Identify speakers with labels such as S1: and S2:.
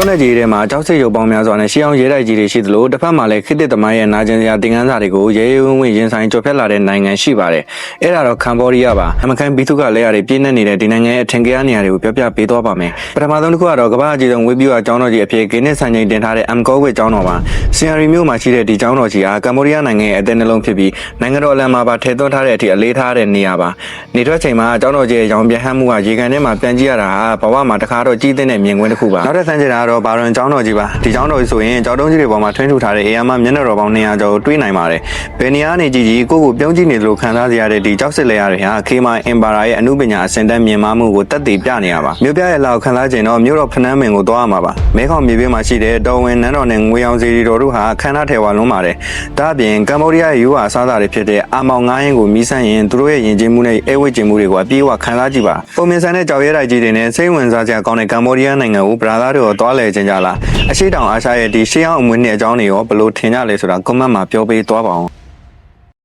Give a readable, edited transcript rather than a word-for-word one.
S1: တောနယ်ကြီးထဲမှာကြောက်စိတ်ရုပ်ပေါင်းများစွာနဲ့ရှေးအောင်ရဲတိုက်ကြီးတွေရှိသလိုတစ်ဖက်မှာလည်းခေတ်သစ်သမိုင်းရဲ့နာကျင်စရာတင်ကန်းစာတွေကိုရဲရဲဝံ့ဝံ့ရင်ဆိုင်ကြော်ဖြတ်လာတဲ့နိုင်ငံရှိပါတယ်။အဲ့ဒါတော့ကမ္ဘောဒီးယားပါ။အမကန်ဘီသူကလက်ရတွေပြည့်နေနေတဲ့ဒီနိုင်ငံရဲ့အထင်ကရနေရာတွေကိုပြောပြပေးသွားပါမယ်။ပထမဆုံးတစ်ခုကတော့ကမ္ဘာအကြီးဆုံးဝေပြူအကြောင်းတော်ကြီးအဖြစ်ဂိနစ်စံချိန်တင်ထားတဲ့ Angkor Wat ကျောင်းတော်ပါ။ဆီယရီမြို့မှာရှိတဲ့ဒီကျောင်းတော်ကြီးဟာကမ္ဘောဒီးယားနိုင်ငံရဲ့အသက်နှလုံးဖြစ်ပြီးနိုင်ငံတော်အလံမှာပါထည့်သွင်းထားတဲ့အထိအလေးထားတဲ့နေရာပါ။နေထွက်ချိန်မှာကျောင်းတော်ကြီးရဲ့ရောင်ပြန်ဟမ်းမှုကရေကန်ထဲမှာပြန်ကြည့်ရတာဟာဘဝမှာတစ်ခါတော့ကြီးတဲ့မြင်ကွင်းတစ်ခုပါ။နောက်တစ်ဆန်းကျတာကတော့ဘာရွန်ကျောင်းတော်ကြီးပါ။ဒီကျောင်းတော်ကြီးဆိုရင်ကျောင်းတုံးကြီးတွေပေါ်မှာထွင်းထူထားတဲ့အေယာမမျက်နှာတော်ပေါင်း200ကျော်တွေးနိုင်ပါတယ်။ဘယ်နေရာနေကြည့်ကိုပြုံးကြည့်နေလို့ခံစားရတဲ့ဒီကြောက်စစ်လဲရတွေဟာခေမာအင်ပါရာရဲ့အမှုပညာအစင်တန်းမြင်မာမှုကိုတက်တည်ပြနေရပါမြို့ပြရဲ့လောက်ခံစားခြင်းတော့မြို့တော်ဖနန်းမင်ကိုသွားရမှာပါမဲခေါင်မြေပြင်မှာရှိတဲ့တော်ဝင်နန်းတော်နဲ့ငွေအောင်စီရီတော်တို့ဟာခန္ဓာထဲဝါလုံးပါတယ်ဒါအပြင်ကမ္ဘောဒီးယားရဲ့ယူဟာအစားအစာတွေဖြစ်တဲ့အာမောင်ငါးရင်ကိုမီးဆန်းရင်သူတို့ရဲ့ယဉ်ကျေးမှုနဲ့အဲဝိတ်ကျင်မှုတွေကိုအပြေးအဝခံစားကြည့်ပါပုံမြင်ဆန်တဲ့ကြောက်ရဲတိုက်ကြီးတွေနဲ့စိတ်ဝင်စားစရာကောင်းတဲ့ကမ္ဘောဒီးယားနိုင်ငံကိုဗရာသားတို့သွားလဲခြင်းကြလားအရှိတောင်အာရှရဲ့ဒီရှေးအောင်အမွေနှစ်အကြောင်းတွေရောဘယ်လိုထင်ကြလဲဆိုတာကွန်မန့်မှာပြောပေးသွားပါအောင်